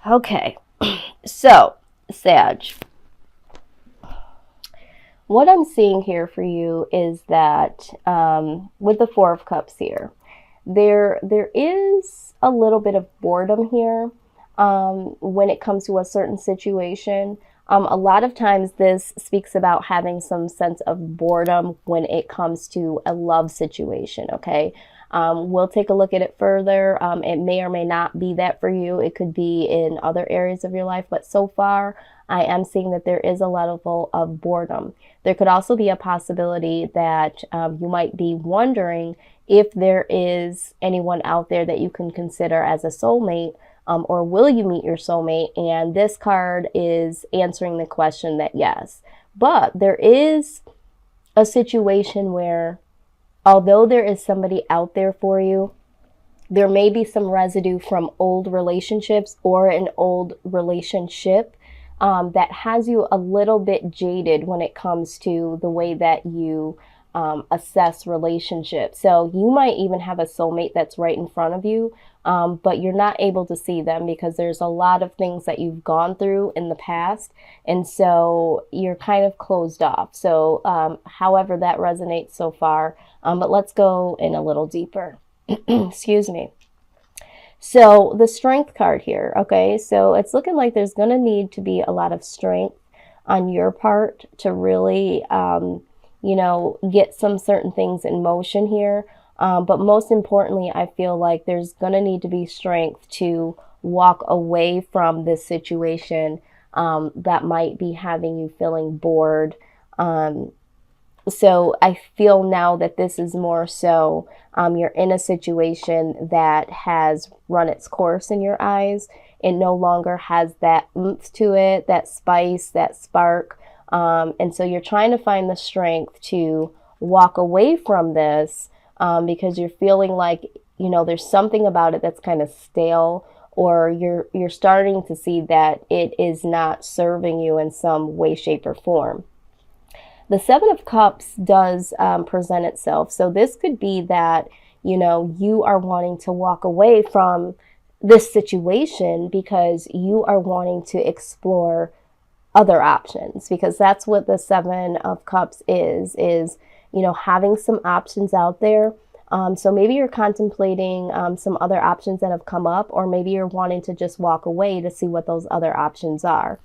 Okay, so Sag, what I'm seeing here for you is that with the Four of Cups here, there is a little bit of boredom here when it comes to a certain situation. A lot of times this speaks about having some sense of boredom when it comes to a love situation, okay? We'll take a look at it further. It may or may not be that for you. It could be in other areas of your life, but so far I am seeing that there is a level of boredom. There could also be a possibility that you might be wondering if there is anyone out there that you can consider as a soulmate, or will you meet your soulmate? And this card is answering the question that yes. But there is a situation where, although there is somebody out there for you, there may be some residue from old relationships or an old relationship that has you a little bit jaded when it comes to the way that you assess relationships. So you might even have a soulmate that's right in front of you, but you're not able to see them because there's a lot of things that you've gone through in the past. And so you're kind of closed off. So however that resonates so far, but let's go in a little deeper. Excuse me. So the strength card here, okay, so it's looking like there's going to need to be a lot of strength on your part to really, get some certain things in motion here. But most importantly, I feel like there's going to need to be strength to walk away from this situation that might be having you feeling bored. So I feel now that this is more so you're in a situation that has run its course in your eyes. It no longer has that oomph to it, that spice, that spark. And so you're trying to find the strength to walk away from this because you're feeling like, there's something about it that's kind of stale, or you're starting to see that it is not serving you in some way, shape, or form. The Seven of Cups does present itself. So this could be that, you are wanting to walk away from this situation because you are wanting to explore other options, because that's what the Seven of Cups is, having some options out there. So maybe you're contemplating some other options that have come up, or maybe you're wanting to just walk away to see what those other options are.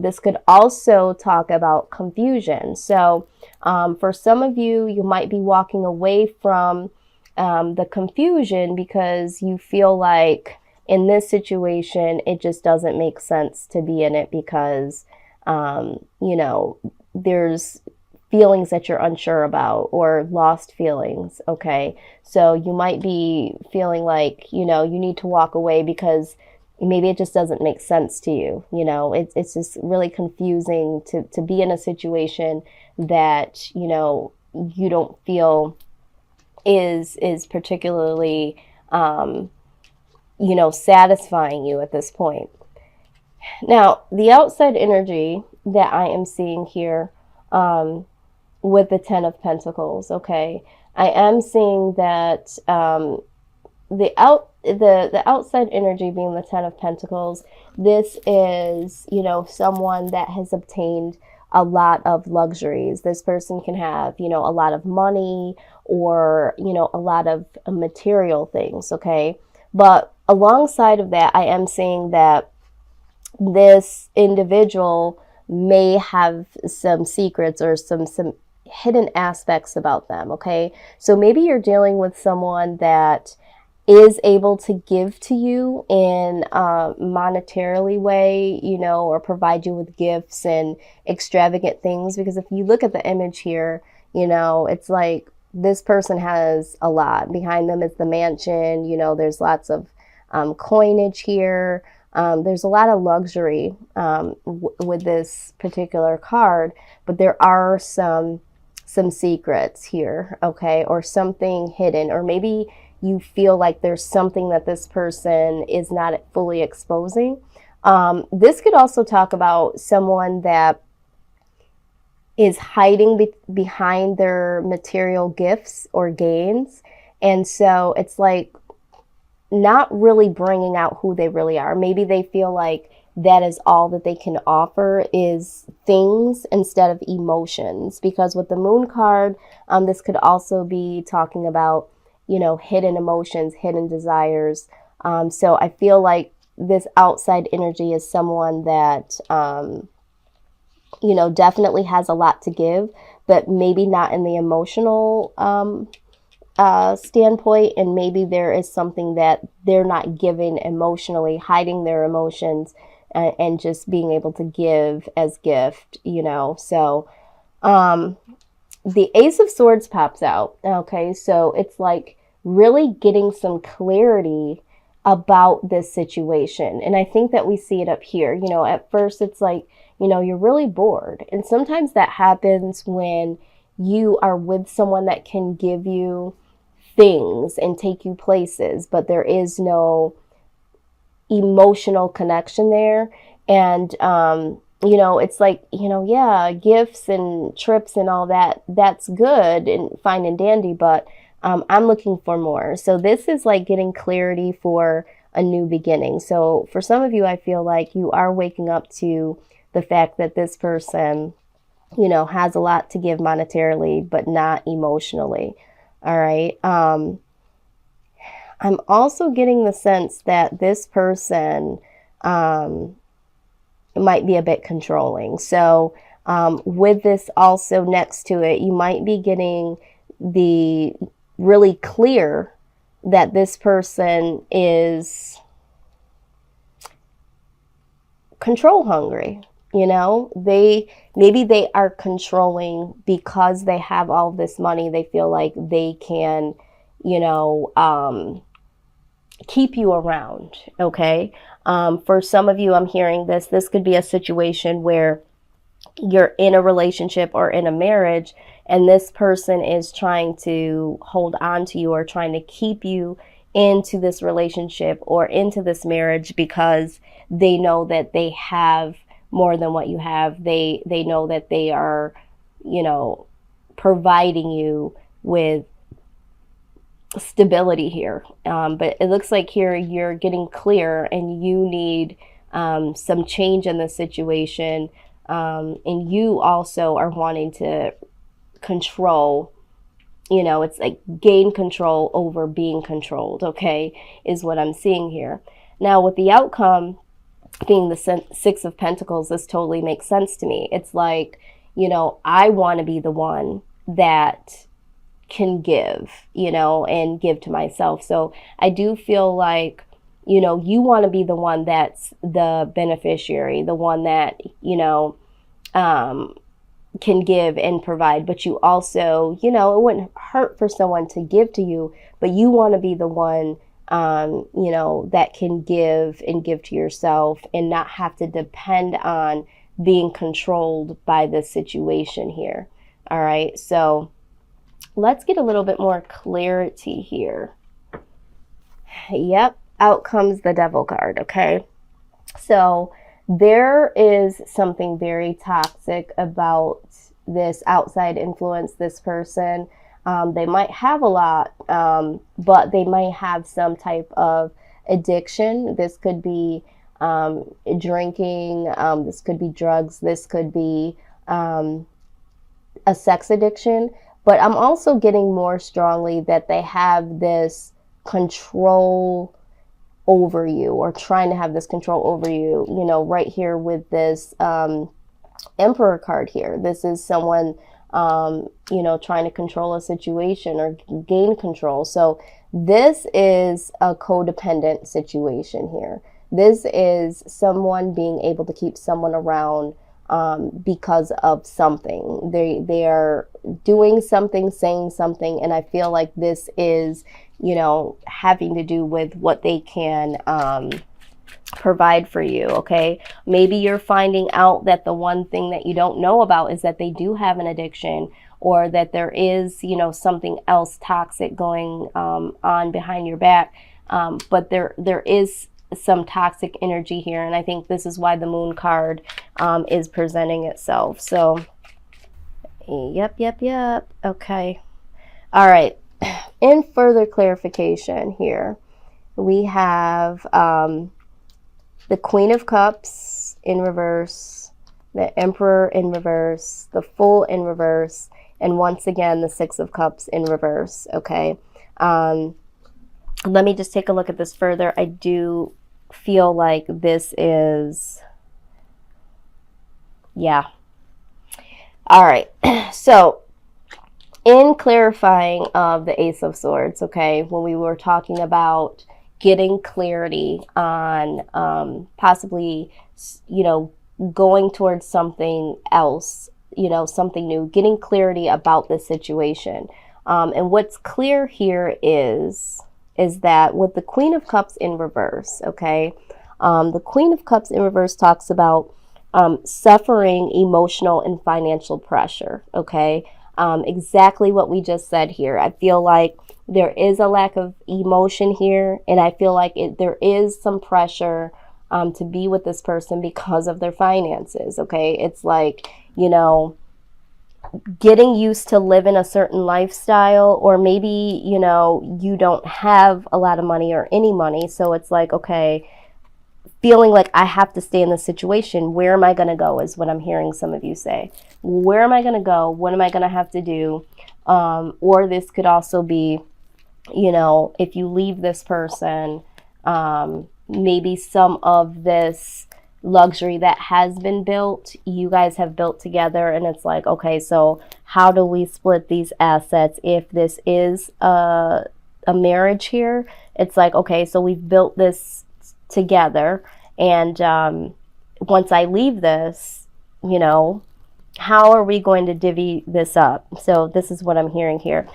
This could also talk about confusion. So for some of you, you might be walking away from the confusion because you feel like in this situation, it just doesn't make sense to be in it because, there's feelings that you're unsure about or lost feelings. Okay. So you might be feeling like, you need to walk away because maybe it just doesn't make sense to you. It's just really confusing to be in a situation that, you don't feel is particularly, satisfying you at this point. Now, the outside energy that I am seeing here with the Ten of Pentacles, okay, I am seeing that the outside energy being the Ten of Pentacles, this is, someone that has obtained a lot of luxuries. This person can have, a lot of money or, a lot of material things, okay? But alongside of that, I am seeing that this individual may have some secrets or some hidden aspects about them, okay? So maybe you're dealing with someone that is able to give to you in a monetarily way, or provide you with gifts and extravagant things. Because if you look at the image here, it's like this person has a lot. Behind them is the mansion, there's lots of coinage here. There's a lot of luxury with this particular card, but there are some secrets here, okay, or something hidden, or maybe you feel like there's something that this person is not fully exposing. This could also talk about someone that is hiding behind their material gifts or gains. And so it's like not really bringing out who they really are. Maybe they feel like that is all that they can offer is things instead of emotions. Because with the moon card, this could also be talking about, you know, hidden emotions, hidden desires. So I feel like this outside energy is someone that, you know, definitely has a lot to give, but maybe not in the emotional standpoint. And maybe there is something that they're not giving emotionally, hiding their emotions, and just being able to give as gift, you know. So the Ace of Swords pops out. Okay, so it's like really getting some clarity about this situation. And I think that we see it up here. You know, at first it's like, you know, you're really bored. And sometimes that happens when you are with someone that can give you things and take you places, but there is no emotional connection there. And you know, it's like, you know, yeah, gifts and trips and all that, that's good and fine and dandy, but I'm looking for more. So this is like getting clarity for a new beginning. So for some of you, I feel like you are waking up to the fact that this person, you know, has a lot to give monetarily, but not emotionally. All right. I'm also getting the sense that this person might be a bit controlling. So with this also next to it, you might be getting the really clear that this person is control hungry. You know, maybe they are controlling because they have all this money. They feel like they can, you know, keep you around. Okay. For some of you, I'm hearing this could be a situation where you're in a relationship or in a marriage, and this person is trying to hold on to you or trying to keep you into this relationship or into this marriage because they know that they have more than what you have. They know that they are, you know, providing you with stability here. But it looks like here you're getting clear and you need some change in the situation. And you also are wanting to control, you know, it's like gain control over being controlled, okay, is what I'm seeing here. Now with the outcome being the Six of Pentacles, this totally makes sense to me. It's like, you know, I want to be the one that can give, you know, and give to myself. So I do feel like, you know, you want to be the one that's the beneficiary, the one that, you know, can give and provide, but you also, you know, it wouldn't hurt for someone to give to you, but you want to be the one, you know, that can give and give to yourself and not have to depend on being controlled by the situation here. All right. So let's get a little bit more clarity here. Yep. Out comes the Devil card. Okay. So there is something very toxic about this outside influence, this person. They might have a lot, but they might have some type of addiction. This could be drinking. This could be drugs. This could be a sex addiction. But I'm also getting more strongly that they have this control over you, or trying to have this control over you, you know, right here with this Emperor card here. This is someone, you know, trying to control a situation or gain control. So this is a codependent situation here. This is someone being able to keep someone around because of something. They are doing something, saying something, and I feel like this is, you know, having to do with what they can provide for you. Okay, maybe you're finding out that the one thing that you don't know about is that they do have an addiction, or that there is, you know, something else toxic going on behind your back. But there is some toxic energy here, and I think this is why the Moon card is presenting itself. So yep. Okay, all right. In further clarification here, we have the Queen of Cups in reverse, the Emperor in reverse, the Fool in reverse, and once again, the Six of Cups in reverse, okay? Let me just take a look at this further. I do feel like this is, yeah. All right, so in clarifying of the Ace of Swords, okay, when we were talking about getting clarity on possibly, going towards something else, something new, getting clarity about the situation. And what's clear here is that with the Queen of Cups in reverse, okay, the Queen of Cups in reverse talks about suffering emotional and financial pressure, okay? Exactly what we just said here. I feel like there is a lack of emotion here, and I feel like there is some pressure to be with this person because of their finances, okay? It's like, getting used to living a certain lifestyle, or maybe, you don't have a lot of money or any money, so it's like, okay, feeling like I have to stay in this situation. Where am I going to go is what I'm hearing some of you say. Where am I going to go? What am I going to have to do? Or this could also be, if you leave this person, maybe some of this luxury that has been built, you guys have built together, and it's like, okay, so how do we split these assets if this is a marriage here? It's like, okay, so we've built this together, and once I leave this, how are we going to divvy this up? So this is what I'm hearing here.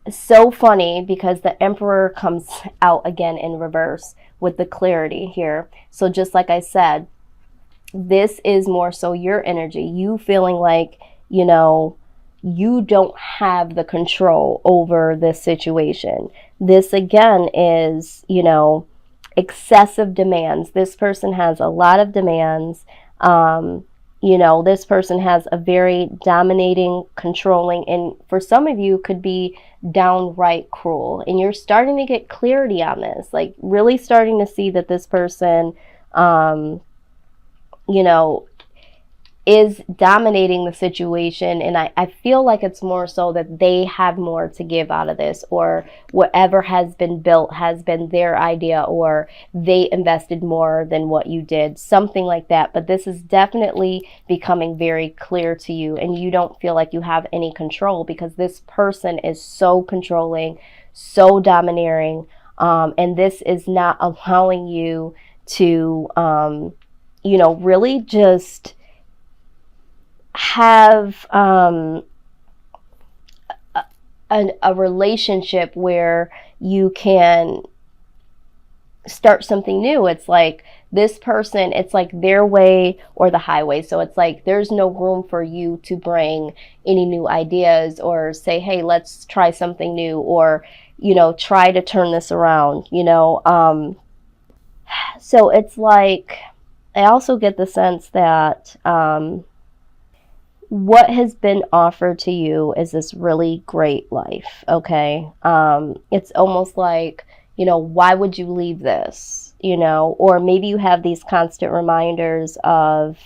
So funny because the Emperor comes out again in reverse with the clarity here. So just like I said, this is more so your energy, you feeling like, you don't have the control over this situation. This again is, excessive demands. This person has a lot of demands. This person has a very dominating, controlling, and for some of you could be downright cruel. And you're starting to get clarity on this, like really starting to see that this person, is dominating the situation. And I feel like it's more so that they have more to give out of this, or whatever has been built has been their idea, or they invested more than what you did, something like that. But this is definitely becoming very clear to you, and you don't feel like you have any control because this person is so controlling, so domineering, and this is not allowing you to really just have a relationship where you can start something new. It's like this person, it's like their way or the highway. So it's like there's no room for you to bring any new ideas or say, hey, let's try something new, or try to turn this around, so it's like I also get the sense that what has been offered to you is this really great life, okay? It's almost like, why would you leave this, or maybe you have these constant reminders of,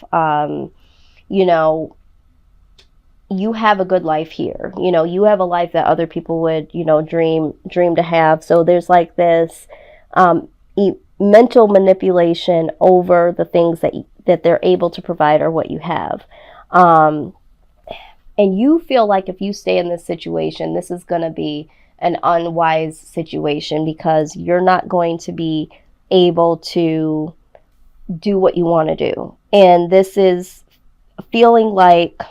you have a good life here, you have a life that other people would, dream to have. So there's like this mental manipulation over the things that they're able to provide or what you have. And you feel like if you stay in this situation, this is going to be an unwise situation because you're not going to be able to do what you want to do. And this is feeling like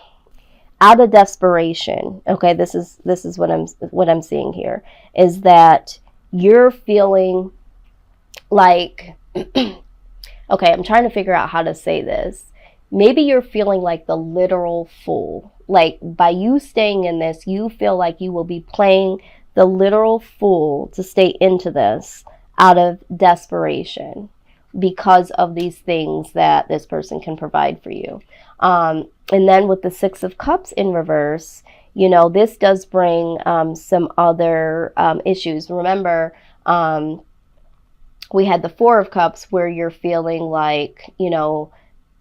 out of desperation. Okay, this is what I'm seeing here is that you're feeling like okay, I'm trying to figure out how to say this. Maybe you're feeling like the literal fool. Like by you staying in this, you feel like you will be playing the literal fool to stay into this out of desperation because of these things that this person can provide for you. And then with the Six of Cups in reverse, this does bring some other issues. Remember, we had the Four of Cups where you're feeling like, you know,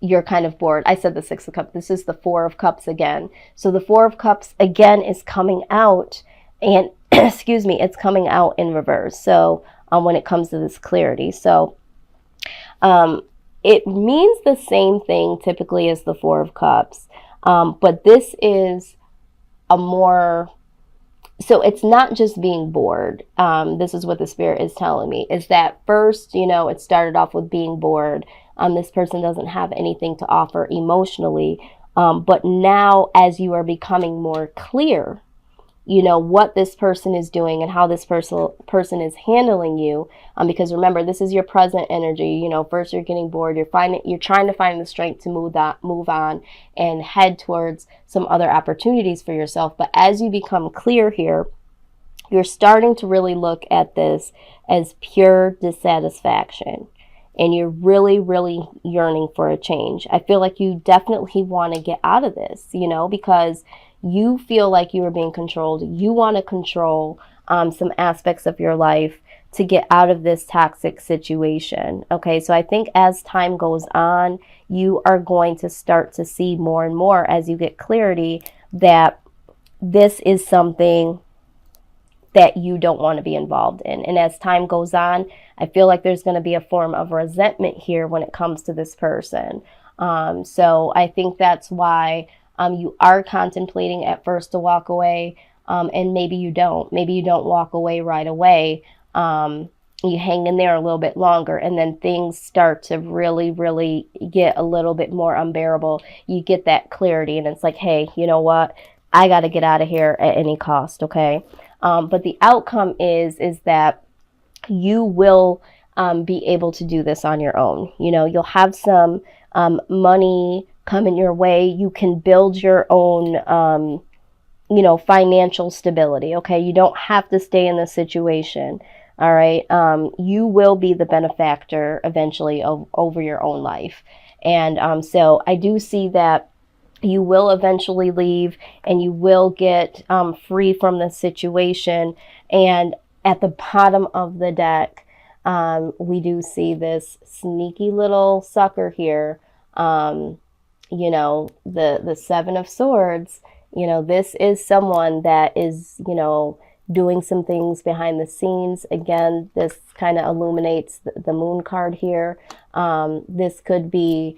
you're kind of bored. I said the Six of Cups. This is the Four of Cups again. So the Four of Cups again is coming out, and excuse me, it's coming out in reverse. So when it comes to this clarity. So it means the same thing typically as the Four of Cups. But this is a more, so it's not just being bored. This is what the Spirit is telling me, is that first, you know, it started off with being bored. This person doesn't have anything to offer emotionally. But now as you are becoming more clear, you know, what this person is doing and how this person is handling you. Because remember, this is your present energy. You know, first you're getting bored. You're trying to find the strength to move on and head towards some other opportunities for yourself. But as you become clear here, you're starting to really look at this as pure dissatisfaction. And you're really, really yearning for a change. I feel like you definitely want to get out of this, you know, because you feel like you are being controlled. You want to control some aspects of your life to get out of this toxic situation. Okay, so I think as time goes on, you are going to start to see more and more as you get clarity that this is something that you don't want to be involved in. And as time goes on, I feel like there's going to be a form of resentment here when it comes to this person. So I think that's why you are contemplating at first to walk away, and maybe you don't. Maybe you don't walk away right away. You hang in there a little bit longer, and then things start to really, really get a little bit more unbearable. You get that clarity, and it's like, hey, you know what? I got to get out of here at any cost, okay? But the outcome is that you will be able to do this on your own. You know, you'll have some money coming your way. You can build your own, you know, financial stability, okay? You don't have to stay in this situation, all right? You will be the benefactor eventually over your own life. And so I do see that you will eventually leave and you will get free from this situation. And at the bottom of the deck, we do see this sneaky little sucker here. You know, the Seven of Swords, you know, this is someone that is, you know, doing some things behind the scenes. Again, this kind of illuminates the Moon card here. This could be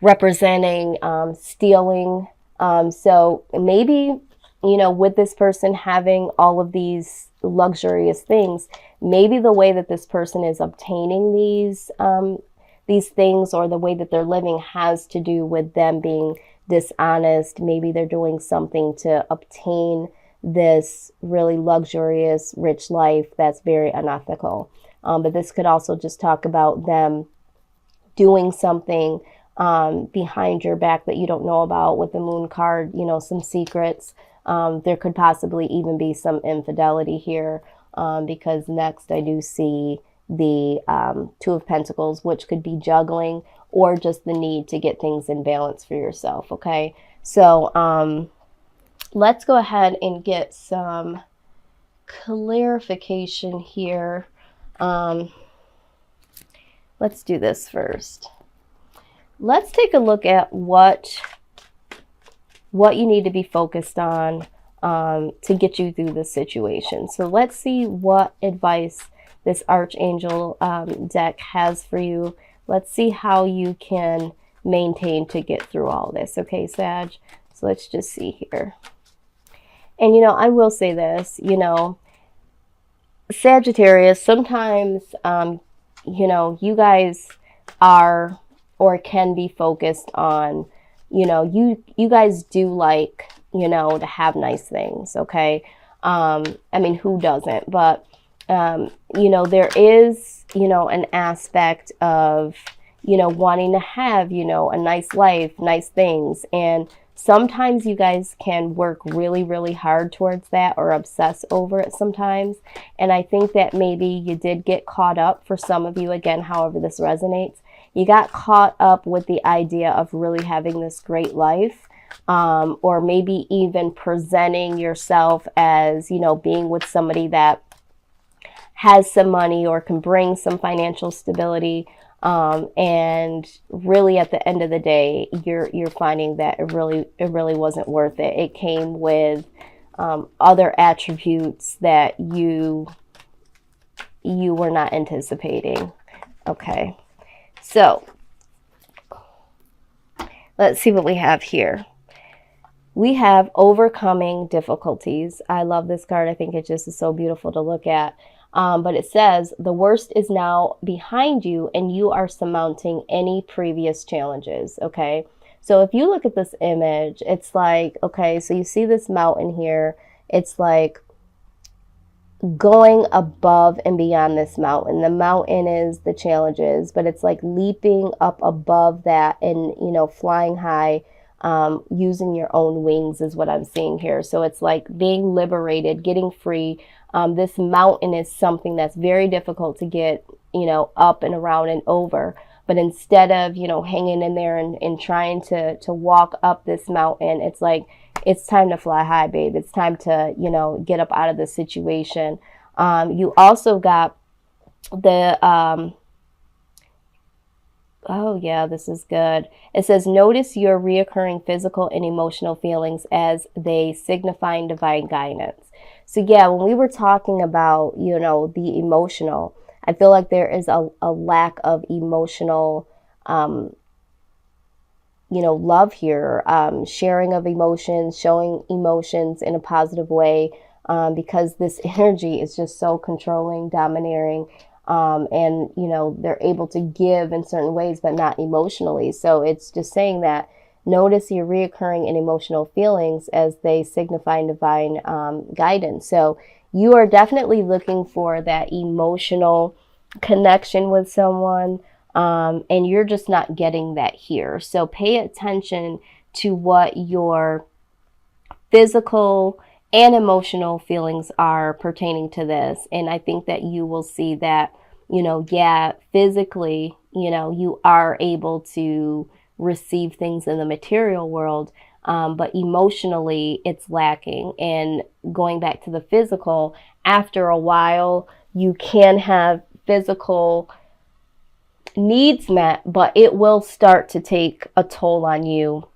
representing stealing. So maybe, you know, with this person having all of these luxurious things, maybe the way that this person is obtaining these things, or the way that they're living, has to do with them being dishonest. Maybe they're doing something to obtain this really luxurious, rich life that's very unethical. But this could also just talk about them doing something behind your back that you don't know about with the Moon card, you know, some secrets. There could possibly even be some infidelity here, because next I do see the Two of Pentacles, which could be juggling or just the need to get things in balance for yourself, okay? So let's go ahead and get some clarification here. Let's do this first. Let's take a look at what you need to be focused on to get you through this situation. So let's see what advice this Archangel deck has for you. Let's see how you can maintain to get through all this. Okay, Sag? So let's just see here. And, you know, I will say this, you know, Sagittarius, sometimes, you know, you guys are or can be focused on, you know, you guys do like, you know, to have nice things, okay? I mean, who doesn't? But, you know, there is, you know, an aspect of, you know, wanting to have, you know, a nice life, nice things. And sometimes you guys can work really, really hard towards that or obsess over it sometimes. And I think that maybe you did get caught up, for some of you, again, however this resonates. You got caught up with the idea of really having this great life, or maybe even presenting yourself as, you know, being with somebody that has some money or can bring some financial stability. And really at the end of the day, you're finding that it really wasn't worth it. It came with other attributes that you were not anticipating. Okay, so let's see what we have here. We have overcoming difficulties. I love this card. I think it just is so beautiful to look at. But it says, the worst is now behind you and you are surmounting any previous challenges. Okay. So if you look at this image, it's like, okay, so you see this mountain here. It's like going above and beyond this mountain. The mountain is the challenges, but it's like leaping up above that and, you know, flying high. Using your own wings is what I'm seeing here. So it's like being liberated, getting free. This mountain is something that's very difficult to get, you know, up and around and over. But instead of, you know, hanging in there and trying to walk up this mountain, it's like, it's time to fly high, babe. It's time to, you know, get up out of the situation. You also got the, oh yeah, this is good. It says, notice your reoccurring physical and emotional feelings as they signify divine guidance. So yeah, when we were talking about, you know, the emotional, I feel like there is a lack of emotional, you know, love here, sharing of emotions, showing emotions in a positive way, because this energy is just so controlling, domineering. And, you know, they're able to give in certain ways, but not emotionally. So it's just saying that notice your reoccurring and emotional feelings as they signify divine guidance. So you are definitely looking for that emotional connection with someone, and you're just not getting that here. So pay attention to what your physical and emotional feelings are pertaining to this. And I think that you will see that, you know, yeah, physically, you know, you are able to receive things in the material world, but emotionally it's lacking. And going back to the physical, after a while, you can have physical needs met, but it will start to take a toll on you